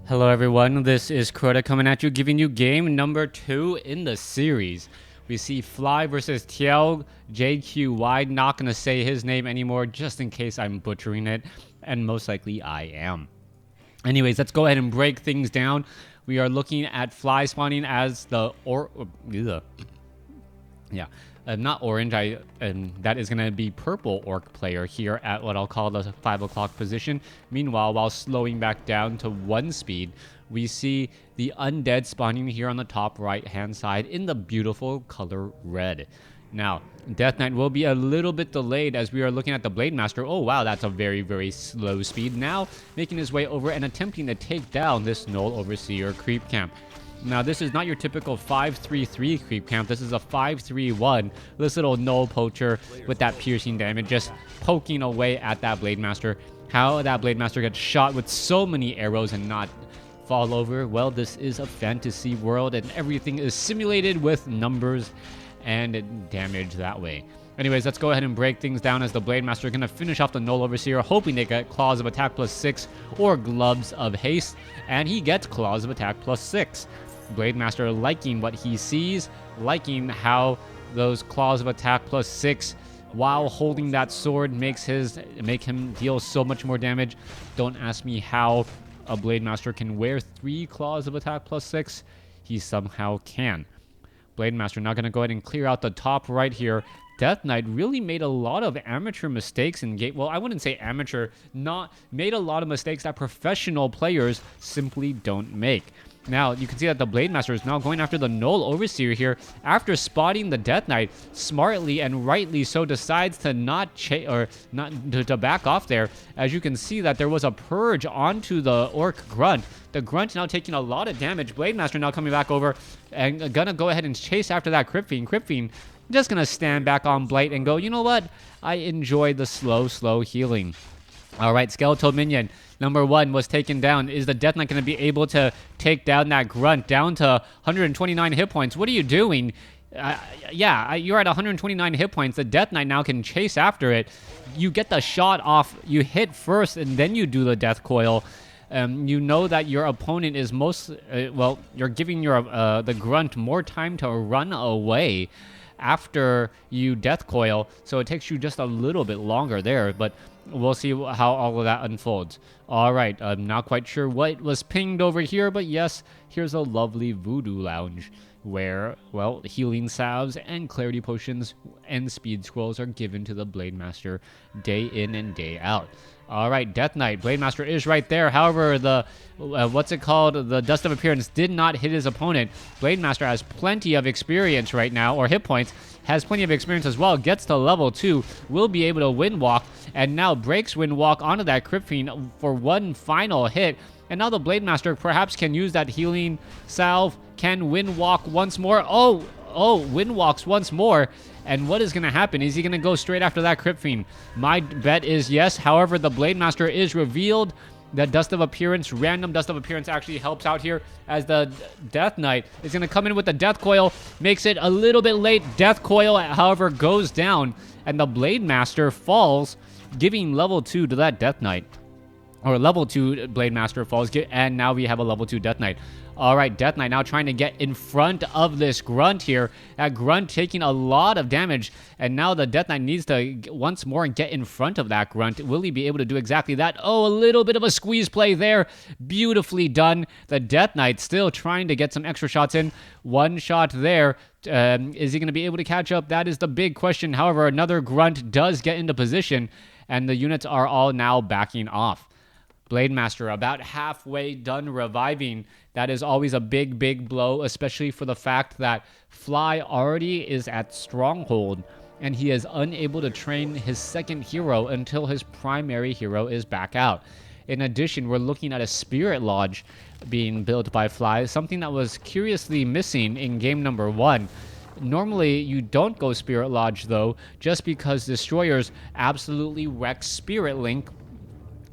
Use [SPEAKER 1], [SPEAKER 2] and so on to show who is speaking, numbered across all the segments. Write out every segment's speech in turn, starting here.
[SPEAKER 1] Hello everyone, this is Crota coming at you, giving you game number 2 in the series. We see Fly versus TiuJQY. Not gonna say his name anymore just in case I'm butchering it, and most likely I am. Anyways, let's go ahead and break things down. We are looking at Fly spawning as the not orange. That is going to be purple orc player here at what I'll call the 5 o'clock position. Meanwhile, while slowing back down to 1 speed, we see the Undead spawning here on the top right-hand side in the beautiful color red. Now, Death Knight will be a little bit delayed as we are looking at the Blade Master. Oh, wow, that's a very, very slow speed. Now, making his way over and attempting to take down this Null Overseer creep camp. Now, this is not your typical 5-3-3 creep camp. This is a 5-3-1. This little Null Poacher with that piercing damage just poking away at that Blade Master. How that Blade Master gets shot with so many arrows and not fall over? Well, this is a fantasy world and everything is simulated with numbers and damage that way. Anyways, let's go ahead and break things down as the Blade Master is going to finish off the Null Overseer, hoping they get Claws of Attack +6 or Gloves of Haste, and he gets Claws of Attack +6. Blade Master liking what he sees, liking how those Claws of Attack +6 while holding that sword make him deal so much more damage. Don't ask me how a Blade Master can wear 3 Claws of Attack +6. He somehow can. Blade Master now going to go ahead and clear out the top right here. Death Knight really made a lot of amateur mistakes in game. Well, I wouldn't say amateur, made a lot of mistakes that professional players simply don't make. Now, you can see that the Blade Master is now going after the Null Overseer here. After spotting the Death Knight, smartly and rightly so decides to to back off there. As you can see that there was a purge onto the Orc Grunt. The Grunt now taking a lot of damage. Blade Master now coming back over and gonna go ahead and chase after that Crypt Fiend. Crypt Fiend just gonna stand back on Blight and go, you know what? I enjoy the slow healing. Alright, Skeletal Minion number 1 was taken down. Is the Death Knight going to be able to take down that Grunt down to 129 hit points? What are you doing? You're at 129 hit points. The Death Knight now can chase after it. You get the shot off. You hit first, and then you do the Death Coil. You know that your opponent is you're giving the Grunt more time to run away after you Death Coil, so it takes you just a little bit longer there, but we'll see how all of that unfolds. Alright, I'm not quite sure what was pinged over here, but yes, here's a lovely Voodoo Lounge where, well, healing salves and clarity potions and speed scrolls are given to the Blade Master day in and day out. Alright, Death Knight. Blade Master is right there. However, the the Dust of Appearance did not hit his opponent. Blade Master has plenty of experience right now, or hit points. Has plenty of experience as well. Gets to level 2. Will be able to Wind Walk. And now breaks Wind Walk onto that Crypt Fiend for one final hit. And now the Blade Master perhaps can use that healing salve. Can Wind Walk once more. Oh, Wind Walks once more. And what is going to happen? Is he going to go straight after that Crypt Fiend? My bet is yes. However, the Blade Master is revealed. The Dust of Appearance, random Dust of Appearance actually helps out here as the Death Knight is going to come in with the Death Coil. Makes it a little bit late. Death Coil, however, goes down. And the Blade Master falls, giving level 2 to that Death Knight. Or level 2 Blade Master falls, and now we have a level 2 Death Knight. Alright, Death Knight now trying to get in front of this Grunt here. That Grunt taking a lot of damage, and now the Death Knight needs to once more get in front of that Grunt. Will he be able to do exactly that? Oh, a little bit of a squeeze play there. Beautifully done. The Death Knight still trying to get some extra shots in. One shot there. Is he going to be able to catch up? That is the big question. However, another Grunt does get into position, and the units are all now backing off. Blade Master about halfway done reviving. That is always a big blow, especially for the fact that Fly already is at Stronghold, and he is unable to train his second hero until his primary hero is back out. In addition, we're looking at a Spirit Lodge being built by Fly, something that was curiously missing in game number 1. Normally, you don't go Spirit Lodge, though, just because Destroyers absolutely wreck Spirit Link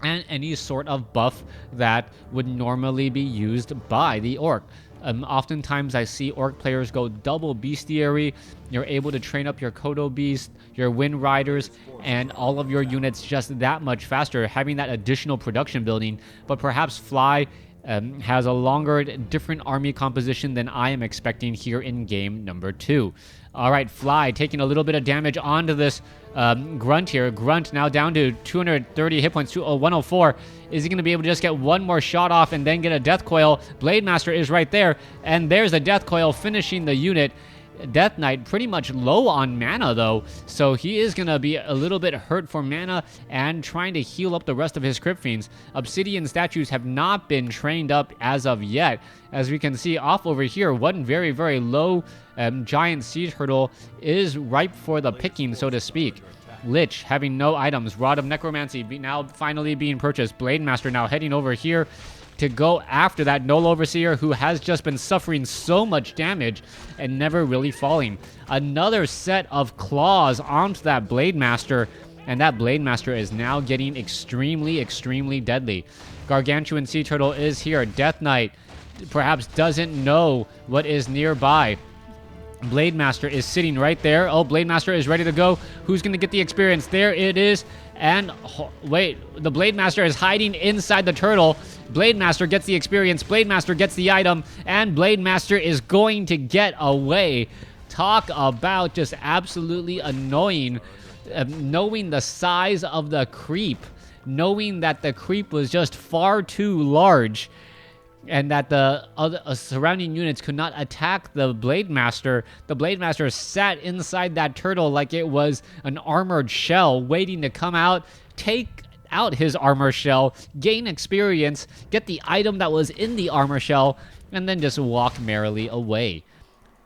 [SPEAKER 1] and any sort of buff that would normally be used by the Orc. Oftentimes I see Orc players go double Bestiary. You're able to train up your Kodo Beast, your Wind Riders, and all of your units just that much faster, having that additional production building. But perhaps Fly has a longer, different army composition than I am expecting here in game number 2. All right, Fly taking a little bit of damage onto this Grunt here. Grunt now down to 230 hit points, 104. Is he going to be able to just get one more shot off and then get a Death Coil? Blade Master is right there, and there's a Death Coil finishing the unit. Death Knight pretty much low on mana though, so he is going to be a little bit hurt for mana and trying to heal up the rest of his Crypt Fiends. Obsidian statues have not been trained up as of yet. As we can see off over here, one very, very low giant sea turtle is ripe for the picking, so to speak. Lich having no items. Rod of Necromancy now finally being purchased. Blade Master now heading over here to go after that Null Overseer who has just been suffering so much damage and never really falling. Another set of claws onto that Blade Master, and that Blade Master is now getting extremely, extremely deadly. Gargantuan Sea Turtle is here. Death Knight perhaps doesn't know what is nearby. Blade Master is sitting right there. Oh, Blade Master is ready to go. Who's going to get the experience? There it is. And wait, the Blade Master is hiding inside the turtle. Blade Master gets the experience. Blade Master gets the item. And Blade Master is going to get away. Talk about just absolutely annoying. Knowing the size of the creep. Knowing that the creep was just far too large. And that the other surrounding units could not attack the Blade Master. The Blade Master sat inside that turtle like it was an armored shell, waiting to come out, take out his armor shell, gain experience, get the item that was in the armor shell, and then just walk merrily away.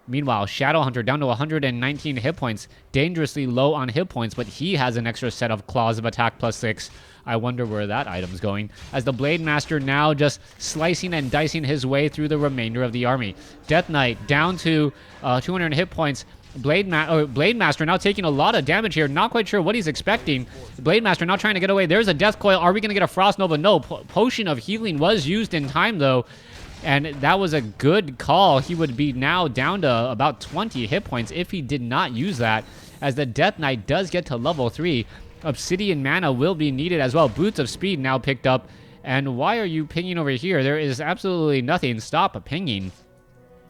[SPEAKER 1] Meanwhile, Shadowhunter down to 119 hit points, dangerously low on hit points, but he has an extra set of Claws of Attack +6. I wonder where that item's going, as the Blade Master now just slicing and dicing his way through the remainder of the army. Death Knight down to 200 hit points. Blade Master now taking a lot of damage here. Not quite sure what he's expecting. Blade Master now trying to get away. There's a Death Coil. Are we going to get a Frost Nova? No. Potion of Healing was used in time, though. And that was a good call. He would be now down to about 20 hit points if he did not use that, as the Death Knight does get to level 3. Obsidian mana will be needed as well. Boots of Speed now picked up. And why are you pinging over here? There is absolutely nothing. Stop pinging.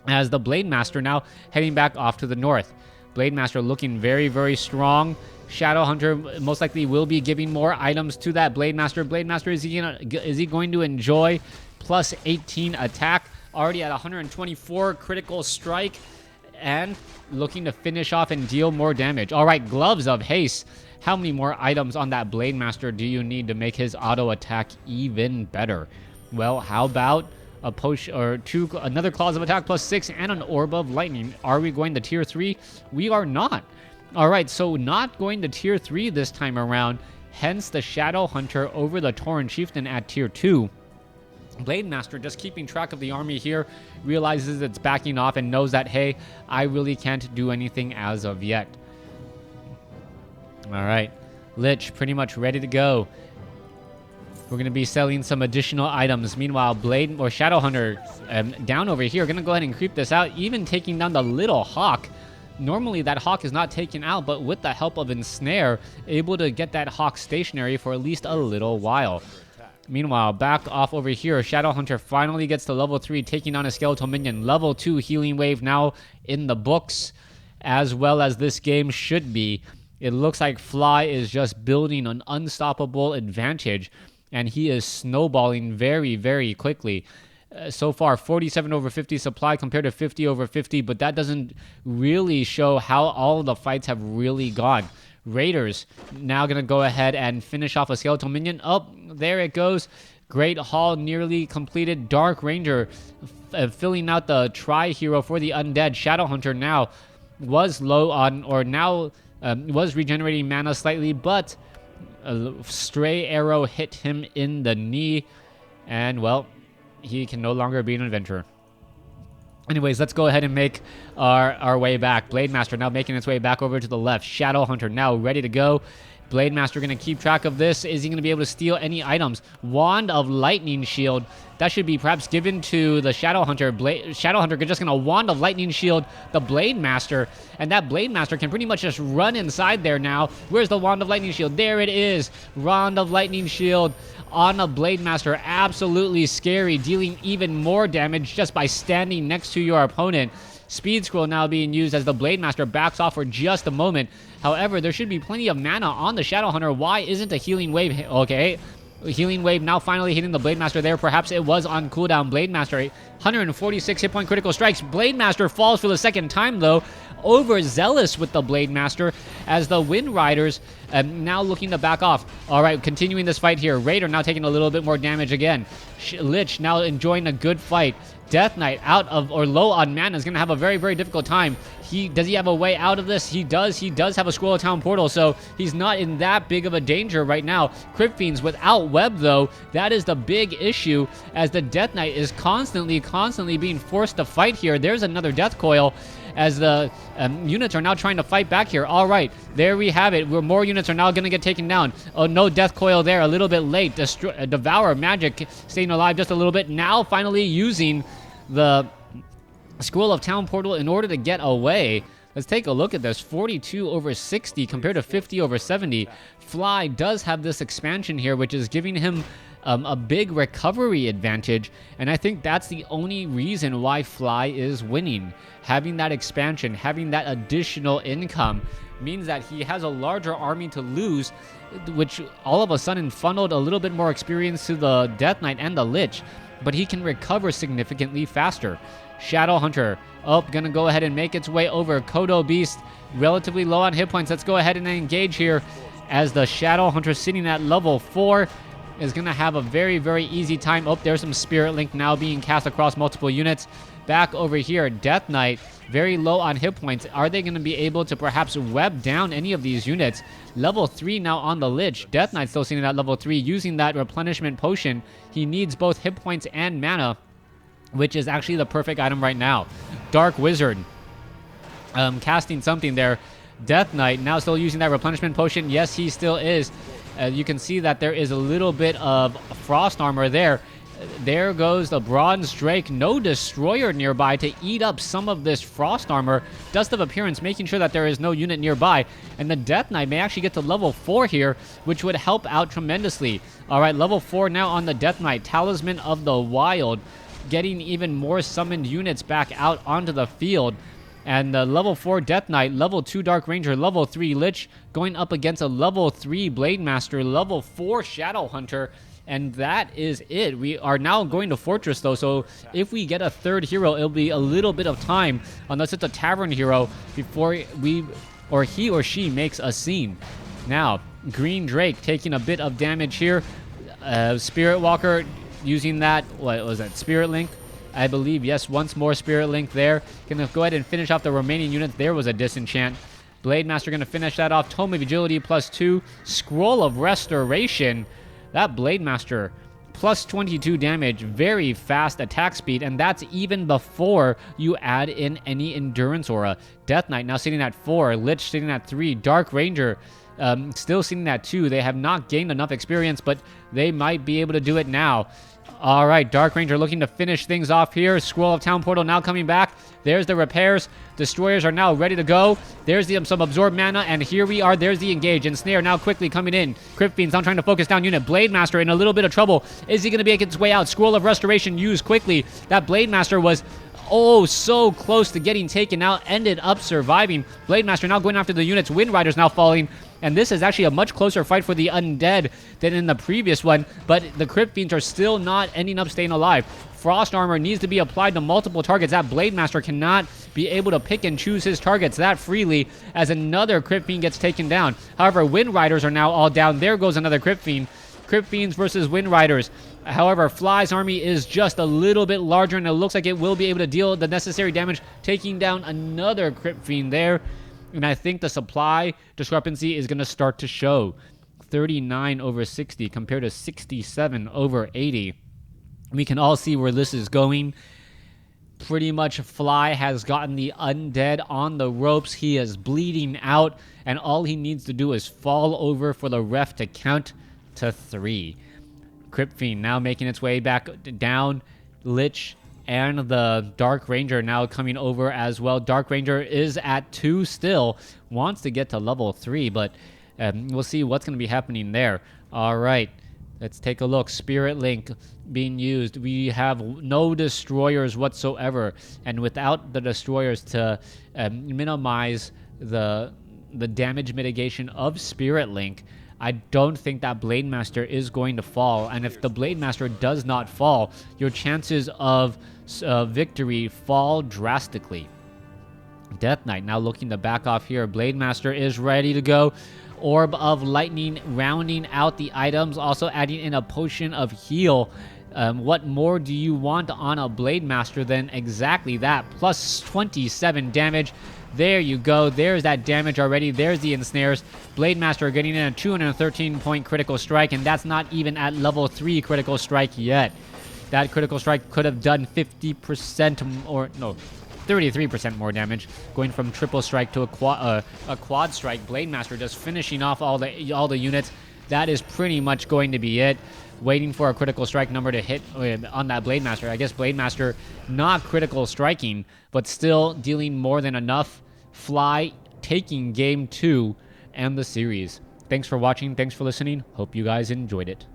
[SPEAKER 1] As the Blade Master now heading back off to the north. Blade Master looking very, very strong. Shadowhunter most likely will be giving more items to that Blade Master. Blade Master, is he going to enjoy plus 18 attack? Already at 124 critical strike. And looking to finish off and deal more damage. All right, Gloves of Haste. How many more items on that Blade Master do you need to make his auto attack even better? Well, how about a potion or another Claws of Attack +6 and an Orb of Lightning? Are we going to tier 3? We are not. All right, so not going to tier 3 this time around. Hence the Shadowhunter over the Tauren Chieftain at tier 2. Blade Master just keeping track of the army here, realizes it's backing off and knows that, hey, I really can't do anything as of yet. All right, Lich pretty much ready to go. We're going to be selling some additional items. Meanwhile, Shadowhunter down over here, going to go ahead and creep this out, even taking down the little Hawk. Normally that Hawk is not taken out, but with the help of Ensnare, able to get that Hawk stationary for at least a little while. Meanwhile, back off over here, Shadowhunter finally gets to level 3, taking on a Skeletal Minion. Level 2 Healing Wave now in the books, as well as this game should be. It looks like Fly is just building an unstoppable advantage, and he is snowballing very, very quickly. So far, 47 over 50 supply compared to 50 over 50, but that doesn't really show how all the fights have really gone. Raiders now going to go ahead and finish off a Skeletal Minion. Oh, there it goes. Great Hall nearly completed. Dark Ranger filling out the Tri-Hero for the Undead. Shadowhunter now was low on, or now was regenerating mana slightly, but a stray arrow hit him in the knee, and well, he can no longer be an adventurer. Anyways, let's go ahead and make our way back. Blade Master now making its way back over to the left. Shadowhunter now ready to go. Blade Master going to keep track of this. Is he going to be able to steal any items? Wand of Lightning Shield. That should be perhaps given to the Shadowhunter. Shadowhunter just going to Wand of Lightning Shield the Blade Master. And that Blade Master can pretty much just run inside there now. Where's the Wand of Lightning Shield? There it is. Wand of Lightning Shield on a Blade Master. Absolutely scary, dealing even more damage just by standing next to your opponent. Speed Scroll now being used as the Blade Master backs off for just a moment. However, there should be plenty of mana on the Shadow Hunter. Why isn't a Healing Wave? Okay. Healing Wave now finally hitting the Blade Master there. Perhaps it was on cooldown. Blade Master, 146 hit point critical strikes. Blade Master falls for the second time, though. Overzealous with the Blade Master as the Wind Riders now looking to back off. All right, continuing this fight here. Raider now taking a little bit more damage again. Lich now enjoying a good fight. Death Knight out of or low on mana is going to have a very, very difficult time. Does he have a way out of this? He does. He does have a Scroll of Town portal, so he's not in that big of a danger right now. Crypt Fiends without web, though, that is the big issue as the Death Knight is constantly being forced to fight here. There's another Death Coil as the units are now trying to fight back here. All right, there we have it. Where more units are now going to get taken down. Oh, no Death Coil there. A little bit late. Devour Magic staying alive just a little bit. Now finally using the Scroll of Town portal in order to get away. Let's take a look at this. 42 over 60 compared to 50 over 70. Fly does have this expansion here, which is giving him a big recovery advantage, and I think that's the only reason why Fly is winning. Having that expansion, having that additional income means that he has a larger army to lose, which all of a sudden funneled a little bit more experience to the Death Knight and the Lich, but he can recover significantly faster. Shadow Hunter, gonna go ahead and make its way over. Kodo Beast, relatively low on hit points. Let's go ahead and engage here as the Shadow Hunter sitting at level 4 is gonna have a very, very easy time. There's some Spirit Link now being cast across multiple units. Back over here, Death Knight, very low on hit points. Are they gonna be able to perhaps web down any of these units? Level 3 now on the Lich. Death Knight still sitting at level 3 using that replenishment potion. He needs both hit points and mana, which is actually the perfect item right now. Dark Wizard, casting something there. Death Knight now still using that replenishment potion. Yes, he still is. You can see that there is a little bit of frost armor there. There goes the Bronze Drake. No Destroyer nearby to eat up some of this frost armor. Dust of Appearance making sure that there is no unit nearby. And the Death Knight may actually get to level 4 here, which would help out tremendously. All right, level 4 now on the Death Knight. Talisman of the Wild, getting even more summoned units back out onto the field. And level 4 Death Knight, level 2 Dark Ranger, level 3 Lich going up against a level 3 Blade Master, level 4 Shadow Hunter, and that is it. We are now going to Fortress, though, so if we get a third hero, it'll be a little bit of time, unless it's a Tavern hero, before he or she makes a scene. Now, Green Drake taking a bit of damage here. Spirit Walker using that, what was that, Spirit Link? I believe, yes, once more Spirit Link there. Gonna go ahead and finish off the remaining units. There was a Disenchant. Blade Master gonna finish that off. Tome of Agility +2. Scroll of Restoration. That Blade Master plus 22 damage. Very fast attack speed, and that's even before you add in any Endurance Aura. Death Knight now sitting at 4. Lich sitting at 3. Dark Ranger still sitting at 2. They have not gained enough experience, but they might be able to do it now. All right, Dark Ranger looking to finish things off here. Scroll of Town portal now coming back. There's the repairs. Destroyers are now ready to go. There's some absorbed mana, and here we are. There's the engage. And Snare now quickly coming in. Crypt Fiends now trying to focus down unit. Blade Master in a little bit of trouble. Is he going to make its way out? Scroll of Restoration used quickly. That Blade Master was so close to getting taken out. Ended up surviving. Blade Master now going after the units. Wind Riders now falling. And this is actually a much closer fight for the Undead than in the previous one, but the Crypt Fiends are still not ending up staying alive. Frost Armor needs to be applied to multiple targets. That Blade Master cannot be able to pick and choose his targets that freely as another Crypt Fiend gets taken down. However, Wind Riders are now all down. There goes another Crypt Fiend. Crypt Fiends versus Wind Riders. However, Fly's army is just a little bit larger, and it looks like it will be able to deal the necessary damage, taking down another Crypt Fiend there. And I think the supply discrepancy is going to start to show. 39 over 60 compared to 67 over 80. We can all see where this is going. Pretty much Fly has gotten the Undead on the ropes. He is bleeding out, and all he needs to do is fall over for the ref to count to 3. Crypt Fiend now making its way back down. Lich and the Dark Ranger now coming over as well. Dark Ranger is at 2 still. Wants to get to level 3, but we'll see what's going to be happening there. All right. Let's take a look. Spirit Link being used. We have no destroyers whatsoever, and without the destroyers to minimize the damage mitigation of Spirit Link, I don't think that Blade Master is going to fall. And if the Blade Master does not fall, your chances of victory fall drastically. Death Knight now looking to back off here. Blade Master is ready to go. Orb of Lightning rounding out the items, also adding in a potion of heal. What more do you want on a Blade Master than exactly that? Plus 27 damage. There you go. There's that damage already. There's the ensnares. Blade Master getting in a 213-point critical strike, and that's not even at level 3 critical strike yet. That critical strike could have done 50% or no, 33% more damage, going from triple strike to a quad strike. Blade Master just finishing off all the units. That is pretty much going to be it. Waiting for a critical strike number to hit on that Blade Master. I guess Blade Master not critical striking, but still dealing more than enough. Fly taking game 2 and the series. Thanks for watching. Thanks for listening. Hope you guys enjoyed it.